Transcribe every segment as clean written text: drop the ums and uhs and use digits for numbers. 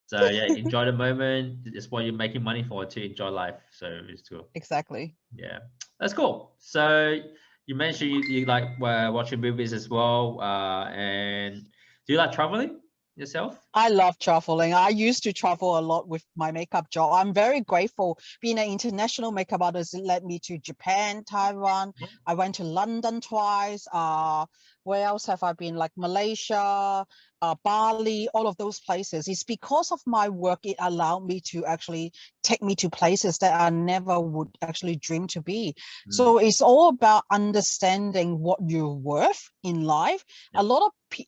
So yeah, enjoy the moment. It's what you're making money for, to enjoy life. So it's cool. Exactly. Yeah, that's cool. So you mentioned you like watching movies as well. And do you like traveling yourself? I love traveling. I used to travel a lot with my makeup job. I'm very grateful being an international makeup artist. It led me to Japan, Taiwan. I went to London twice. Where else have I been? Like Malaysia, Bali, all of those places. It's because of my work, it allowed me to actually take me to places that I never would actually dream to be. Mm, So it's all about understanding what you're worth in life. yep.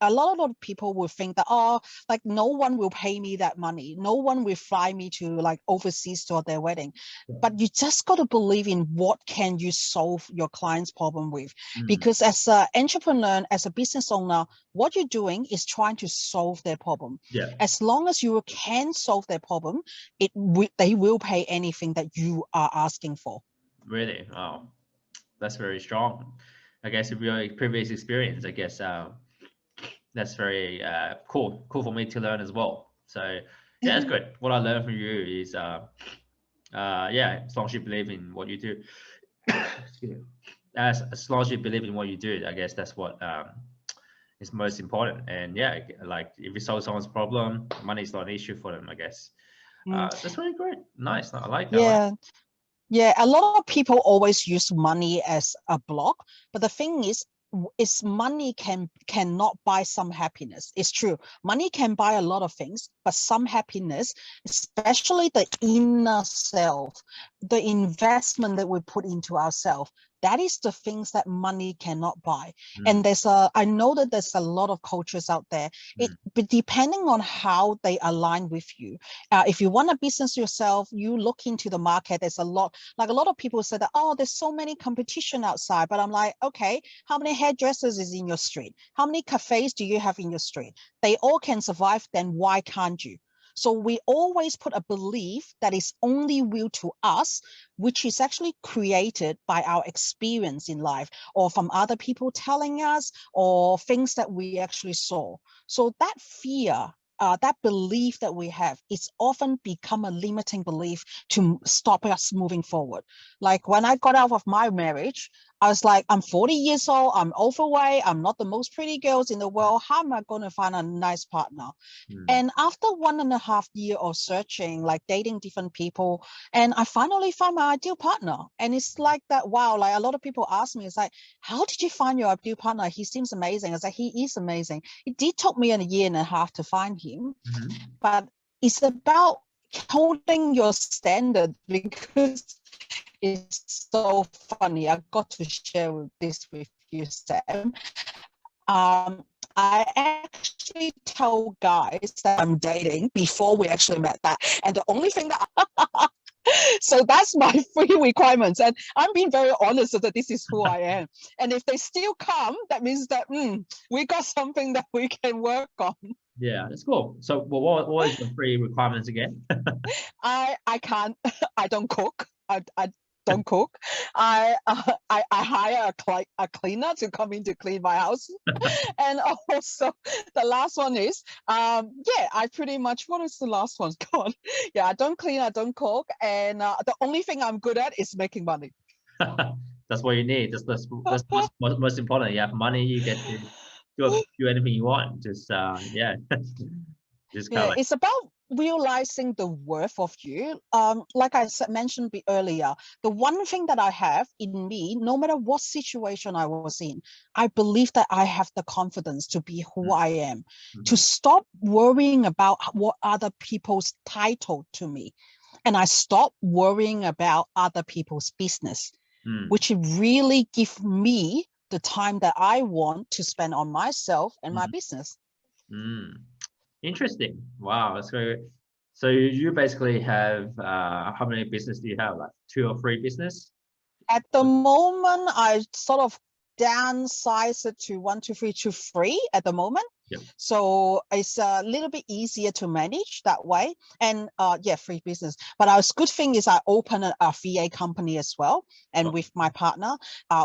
A lot of people will think that, oh, like no one will pay me that money, no one will fly me to like overseas to their wedding. But you just got to believe in what can you solve your client's problem with, Mm, because as an entrepreneur, as a business owner, what you're doing is trying to solve their problem. yeah, As long as you can solve their problem, they will pay anything that you are asking for. really. Oh, that's very strong. I guess with your previous experience, I guess that's very cool for me to learn as well. So yeah, that's good. What I learned from you is yeah, as long as you believe in what you do, excuse me, as long as you believe in what you do, I guess that's what is most important. And yeah, like if you solve someone's problem, money is not an issue for them, I guess. Mm, That's really great. Nice. I like that. I like. yeah. Yeah, a lot of people always use money as a block, but the thing is money cannot buy some happiness. It's true. Money can buy a lot of things, but some happiness, especially the inner self, the investment that we put into ourselves, that is the things that money cannot buy. And Mm, I know that there's a lot of cultures out there. mm, But depending on how they align with you, if you want a business yourself, you look into the market. There's a lot, like a lot of people say that, oh, there's so many competition outside. But I'm like, okay, how many hairdressers is in your street? How many cafes do you have in your street? They all can survive, then why can't you? So we always put a belief that is only real to us, which is actually created by our experience in life or from other people telling us or things that we actually saw. So that fear, that belief that we have, it's often become a limiting belief to stop us moving forward. Like when I got out of my marriage, I was like, I'm 40 years old, I'm overweight, I'm not the most pretty girls in the world. How am I going to find a nice partner? mm. And after 1.5 years of searching, like dating different people, and I finally found my ideal partner. And it's like that, wow, like a lot of people ask me, it's like, how did you find your ideal partner? He seems amazing. I was like, he is amazing. It did take me a year and a half to find him, Mhm. but it's about holding your standard because it's so funny. I got to share this with you, Sam. I actually tell guys that I'm dating before we actually met that. And the only thing that so that's my three requirements. And I'm being very honest that this is who I am. And if they still come, that means that we got something that we can work on. Yeah, that's cool. So, well, what is your three requirements again? I can't. I don't cook. I don't cook. I hire a cleaner to come in to clean my house. And also the last one is yeah, I pretty much, what is the last one? God, yeah, I don't clean, I don't cook, and the only thing I'm good at is making money. That's what you need. That's most important. You have money, you get to do anything you want. Just yeah, just kind of Yeah, like it's about realizing the worth of you. Like I said, mentioned earlier, the one thing that I have in me, no matter what situation I was in, I believe that I have the confidence to be who I am, to mm-hmm, stop worrying about what other people's title to me. And I stop worrying about other people's business, mm, which really give me the time that I want to spend on myself and my mm, business. mm. Interesting. Wow, that's very. So you basically have how many business do you have? Like two or three business? At the moment, I sort of downsized it to 1, 2, 3 to 3 at the moment. Yep. So it's a little bit easier to manage that way. And yeah, free business. But our good thing is I opened a VA company as well. And with my partner,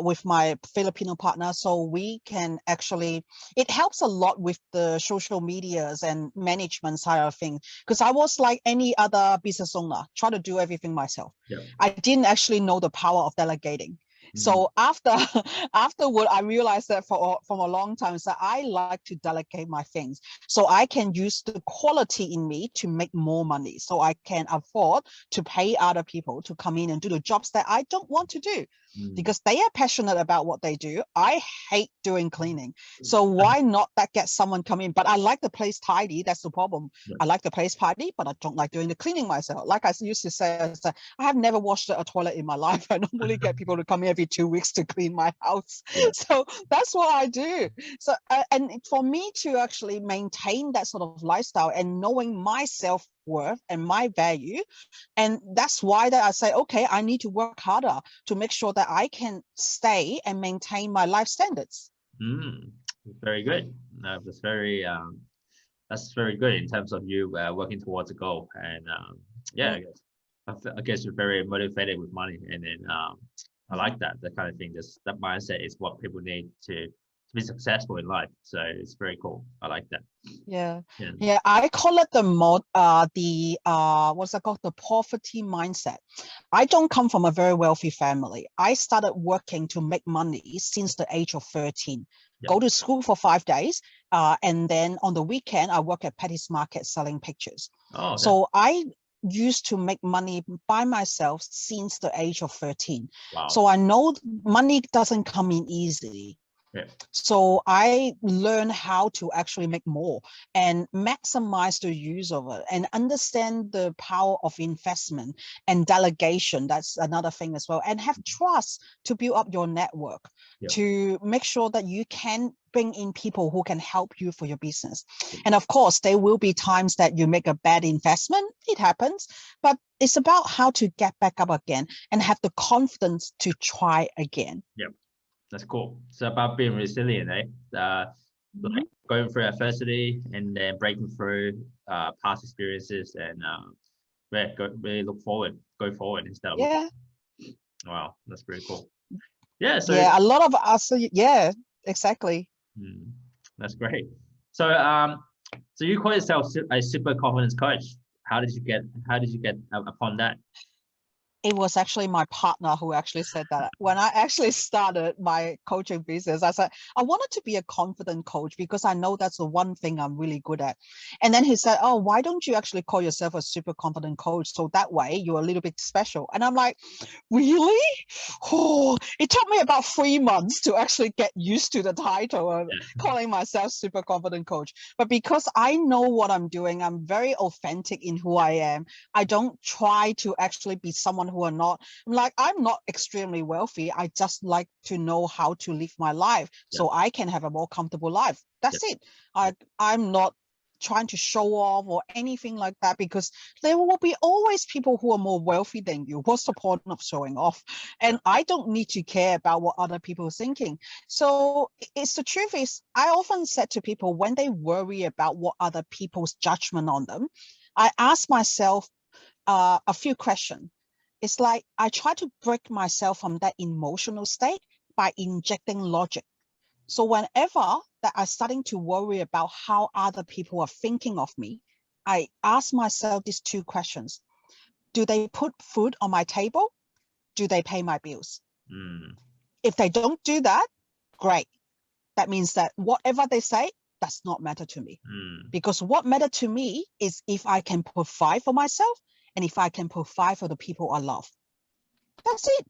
with my Filipino partner. So we can actually, it helps a lot with the social medias and management side of things. Because I was like any other business owner, try to do everything myself. Yep. I didn't actually know the power of delegating. So afterward, I realized that from a long time, so I like to delegate my things. So I can use the quality in me to make more money. So I can afford to pay other people to come in and do the jobs that I don't want to do because they are passionate about what they do. I hate doing cleaning. So why not that get someone come in? But I like the place tidy. That's the problem. I like the place tidy, but I don't like doing the cleaning myself. Like I used to say, I have never washed a toilet in my life. I normally get people to come in every 2 weeks to clean my house. So that's what I do. So and for me to actually maintain that sort of lifestyle and knowing my self-worth and my value, and that's why that I say, okay, I need to work harder to make sure that I can stay and maintain my life standards. Very good. That's very good in terms of you working towards a goal. And yeah, I guess you're very motivated with money, and then I like that kind of thing. Just that mindset is what people need to be successful in life. So it's very cool. I like that. Yeah. I call it what's it called? The poverty mindset. I don't come from a very wealthy family. I started working to make money since the age of 13. Go to school for 5 days, and then on the weekend I work at Patty's Market selling pictures. Oh, okay. So I used to make money by myself since the age of 13. Wow. So I know money doesn't come in easily. So I learned how to actually make more and maximize the use of it and understand the power of investment and delegation. That's another thing as well. And have trust to build up your network to make sure that you can bring in people who can help you for your business. And of course, there will be times that you make a bad investment. It happens, but it's about how to get back up again and have the confidence to try again. Yep. That's cool. It's about being resilient, like going through adversity and then breaking through past experiences and really go forward instead of wow, that's pretty cool. Yeah. So a lot of us. Yeah, exactly. That's great. So so you call yourself a super confidence coach. How did you get upon that? It was actually my partner who actually said that. When I actually started my coaching business, I said, I wanted to be a confident coach because I know that's the one thing I'm really good at. And then he said, oh, why don't you actually call yourself a super confident coach? So that way you're a little bit special. And I'm like, really? Oh, it took me about 3 months to actually get used to the title of calling myself super confident coach. But because I know what I'm doing, I'm very authentic in who I am. I don't try to actually be someone who are not, like, I'm not extremely wealthy. I just like to know how to live my life so I can have a more comfortable life. That's it. I'm not trying to show off or anything like that, because there will be always people who are more wealthy than you. What's the point of showing off? And I don't need to care about what other people are thinking. So it's the truth is, I often said to people when they worry about what other people's judgment on them, I ask myself a few questions. It's like I try to break myself from that emotional state by injecting logic. So whenever that I'm starting to worry about how other people are thinking of me, I ask myself these 2 questions. Do they put food on my table? Do they pay my bills? If they don't do that, great. That means that whatever they say does not matter to me. Because what matters to me is if I can provide for myself and if I can provide for the people I love. That's it.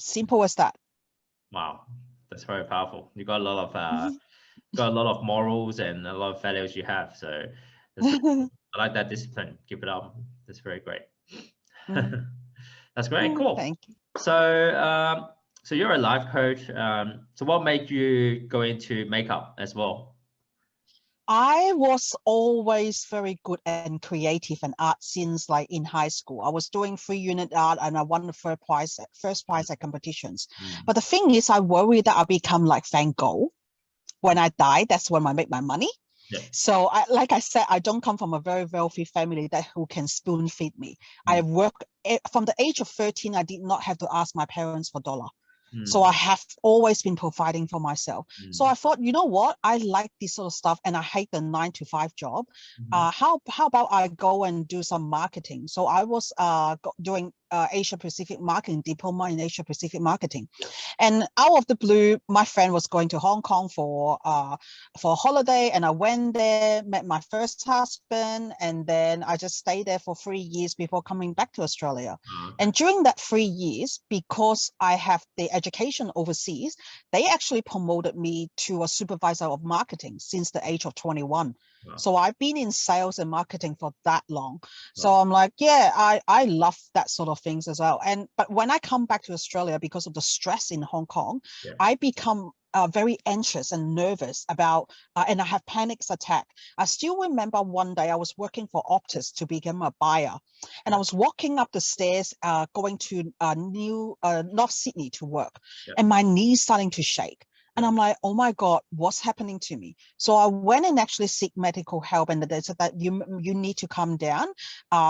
Simple as that. Wow, that's very powerful. You got a lot of morals and a lot of values you have. So I like that discipline. Keep it up. That's very great. That's great. Cool. Thank you. So so you're a life coach. So what made you go into makeup as well? I was always very good and creative and art since like in high school. I was doing free unit art and I won the first prize at competitions. But the thing is, I worry that I become like Van Gogh. When I die, that's when I make my money. Yeah. So like I said, I don't come from a very wealthy family that who can spoon feed me. I work from the age of 13. I did not have to ask my parents for dollar. So I have always been providing for myself. So I thought, you know what? I like this sort of stuff and I hate the 9-to-5 job. How about I go and do some marketing? So I was doing Asia Pacific marketing, diploma in Asia Pacific marketing. And out of the blue, my friend was going to Hong Kong for a holiday, and I went there, met my first husband, and then I just stayed there for 3 years before coming back to Australia. And during that 3 years, because I have the education overseas, they actually promoted me to a supervisor of marketing since the age of 21. Wow. So I've been in sales and marketing for that long. So I'm like, yeah, I love that sort of things as well. But when I come back to Australia, because of the stress in Hong Kong, I become very anxious and nervous about, and I have panic attack. I still remember one day I was working for Optus to become a buyer, and I was walking up the stairs, going to North Sydney to work, and my knees starting to shake. And I'm like, oh my God, what's happening to me? So I went and actually seek medical help, and they said that you need to calm down.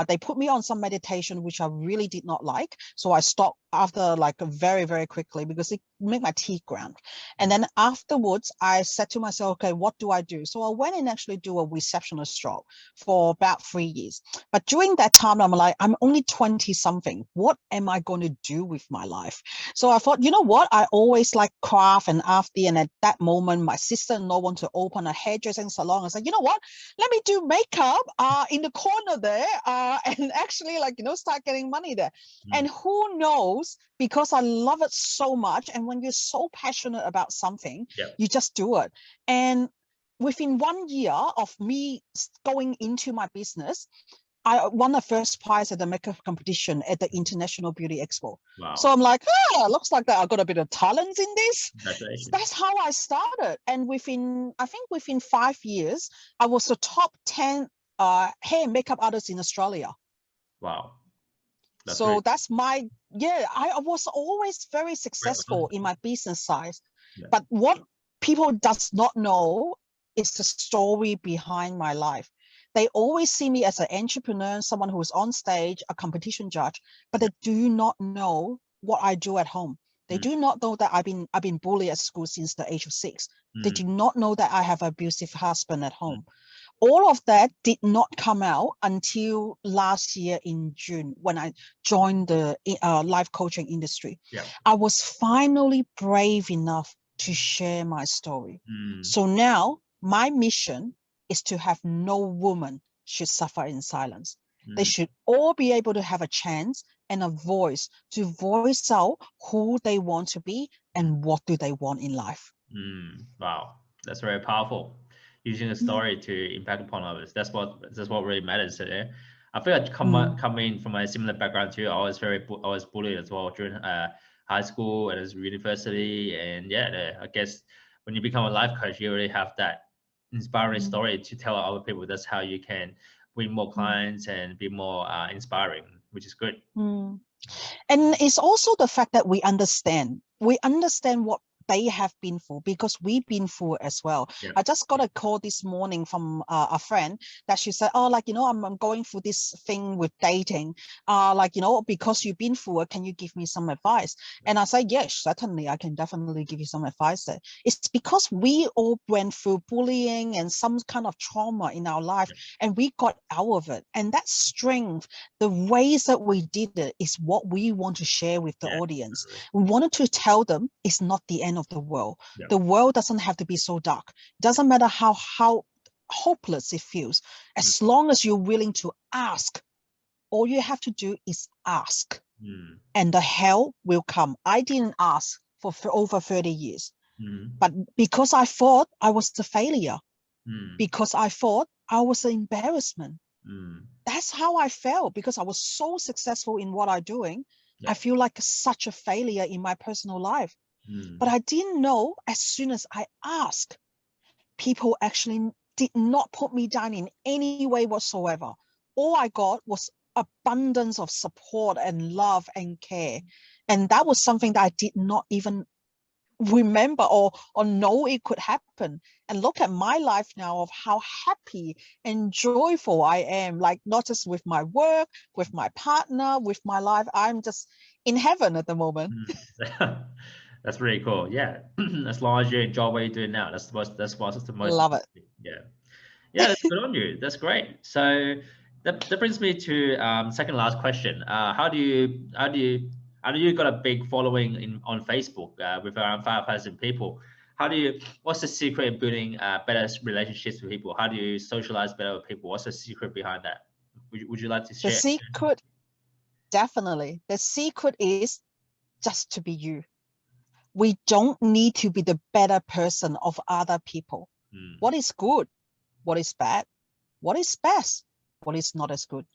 They put me on some meditation, which I really did not like. So I stopped after like very, very quickly because it made my teeth ground. And then afterwards, I said to myself, okay, what do I do? So I went and actually do a receptionist job for about 3 years. But during that time, I'm like, I'm only 20 something. What am I going to do with my life? So I thought, you know what? I always like craft and after, and at that moment, my sister-in-law wanted to open a hairdressing salon. I said, you know what? Let me do makeup in the corner there and actually like, start getting money there. And who knows, because I love it so much. And when you're so passionate about something, you just do it. And within 1 year of me going into my business, I won the first prize at the makeup competition at the International Beauty Expo. Wow. So I'm like, looks like that I got a bit of talent in this. That's how I started. And within 5 years, I was the top 10 hair and makeup artist in Australia. Wow. That's my, I was always very successful in my business side. But what people does not know is the story behind my life. They always see me as an entrepreneur, someone who is on stage, a competition judge, but they do not know what I do at home. They do not know that I've been bullied at school since the age of 6. They do not know that I have an abusive husband at home. All of that did not come out until last year in June when I joined the life coaching industry. I was finally brave enough to share my story. So now my mission is to have no woman should suffer in silence. They should all be able to have a chance and a voice to voice out who they want to be and what do they want in life. Wow, that's very powerful. Using a story to impact upon others. That's what really matters today. I feel like coming from a similar background too. I was bullied as well during high school and as university, and I guess when you become a life coach, you already have that inspiring story to tell other people. That's how you can win more clients and be more inspiring, which is good. And it's also the fact that we understand what they have been through, because we've been through it as well. I just got a call this morning from a friend that she said, I'm going through this thing with dating, because you've been through it, can you give me some advice? And I said, yes, certainly I can definitely give you some advice there. It's because we all went through bullying and some kind of trauma in our life, and we got out of it. And that strength, the ways that we did it, is what we want to share with the audience. We wanted to tell them it's not the end of the world. The world doesn't have to be so dark. It doesn't matter how hopeless it feels. As long as you're willing to ask, all you have to do is ask. And the hell will come. I didn't ask for over 30 years. But because I thought I was a failure, because I thought I was an embarrassment. That's how I felt, because I was so successful in what I'm doing. I feel like such a failure in my personal life. But I didn't know, as soon as I asked, people actually did not put me down in any way whatsoever. All I got was abundance of support and love and care. And that was something that I did not even remember or know it could happen. And look at my life now of how happy and joyful I am, like not just with my work, with my partner, with my life. I'm just in heaven at the moment. That's really cool. Yeah. As long as you enjoy what you're doing now, that's the most Love it. yeah. Yeah, that's good on you. That's great. So that brings me to second last question. I know you got a big following on Facebook with around 5,000 people. What's the secret in building better relationships with people? How do you socialize better with people? What's the secret behind that? Would you like to The share? secret, definitely. The secret is just to be you. We don't need to be the better person of other people. What is good? What is bad? What is best? What is not as good?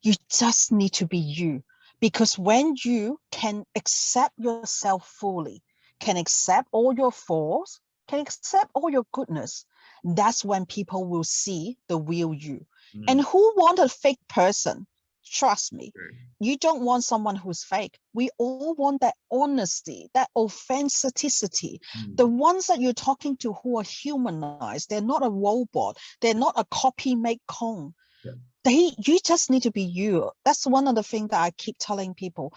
You just need to be you. Because when you can accept yourself fully, can accept all your faults, can accept all your goodness, that's when people will see the real you. And who want a fake person? Trust me, you don't want someone who's fake. We all want that honesty, that authenticity. The ones that you're talking to who are humanized, they're not a robot, they're not a copy-made clone. You just need to be you. That's one of the things that I keep telling people.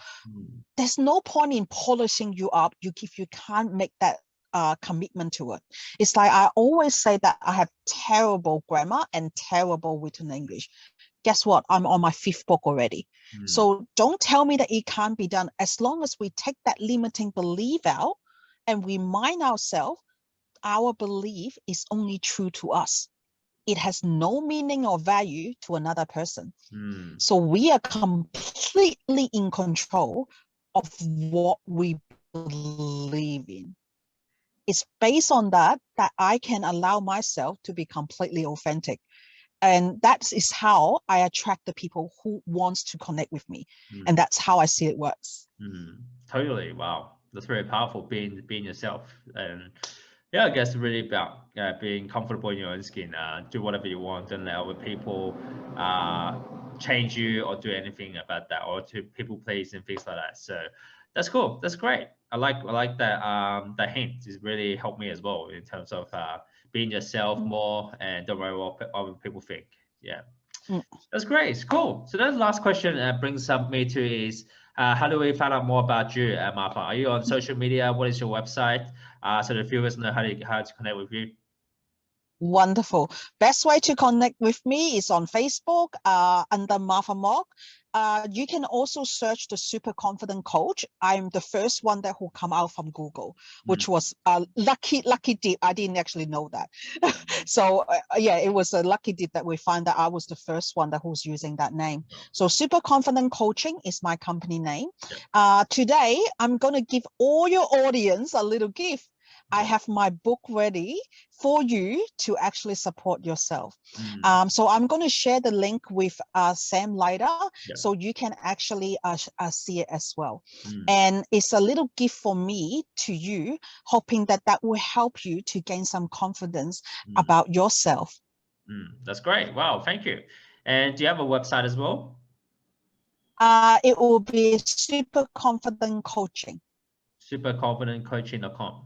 There's no point in polishing you up if you can't make that commitment to it. It's like I always say that I have terrible grammar and terrible written English. Guess what? I'm on my 5th book already. So don't tell me that it can't be done. As long as we take that limiting belief out and remind ourselves our belief is only true to us. It has no meaning or value to another person. So we are completely in control of what we believe in. It's based on that I can allow myself to be completely authentic. And that is how I attract the people who wants to connect with me. And that's how I see it works. Totally. Wow. That's very powerful, being yourself. And yeah, I guess it's really about being comfortable in your own skin. Do whatever you want. Don't let other people change you or do anything about that, or to people please and things like that. So that's cool. That's great. I like that. That hint has really helped me as well in terms of being yourself more and don't worry what other people think. Yeah, that's great. It's cool. So that last question brings up me to is how do we find out more about you, Martha? Are you on social media? What is your website? So the viewers know how to connect with you. Wonderful. Best way to connect with me is on Facebook under Martha Mok. You can also search the Super Confident Coach. I'm the first one that who come out from Google, which was a lucky dip. I didn't actually know that. So yeah, it was a lucky dip that we find that I was the first one that who's using that name. So Super Confident Coaching is my company name. Today, I'm going to give all your audience a little gift. I have my book ready for you to actually support yourself. So I'm going to share the link with Sam later, so you can actually see it as well. And it's a little gift for me to you, hoping that will help you to gain some confidence about yourself. That's great. Wow, thank you. And do you have a website as well? It will be Super Confident Coaching. Superconfidentcoaching.com.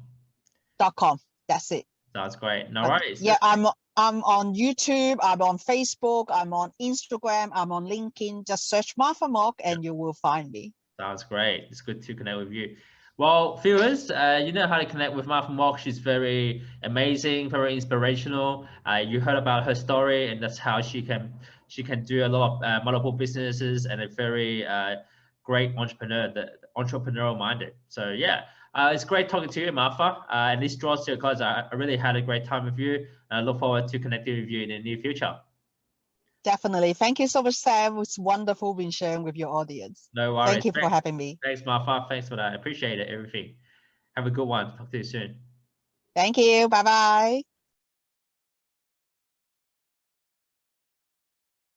.com. That's it. Sounds great. No worries. Yeah, I'm on YouTube, I'm on Facebook, I'm on Instagram, I'm on LinkedIn. Just search Martha Mok and you will find me. Sounds great. It's good to connect with you. Well, viewers, you know how to connect with Martha Mok. She's very amazing, very inspirational. You heard about her story, and that's how she can do a lot of multiple businesses, and a very great entrepreneur, entrepreneurial minded. So yeah, it's great talking to you, Martha. And this draws to a close. I really had a great time with you, and I look forward to connecting with you in the near future. Definitely. Thank you so much, Sam. It's wonderful being sharing with your audience. No worries. Thank you for having me. Thanks, Martha. Thanks for that. I appreciate it, everything. Have a good one. Talk to you soon. Thank you. Bye-bye.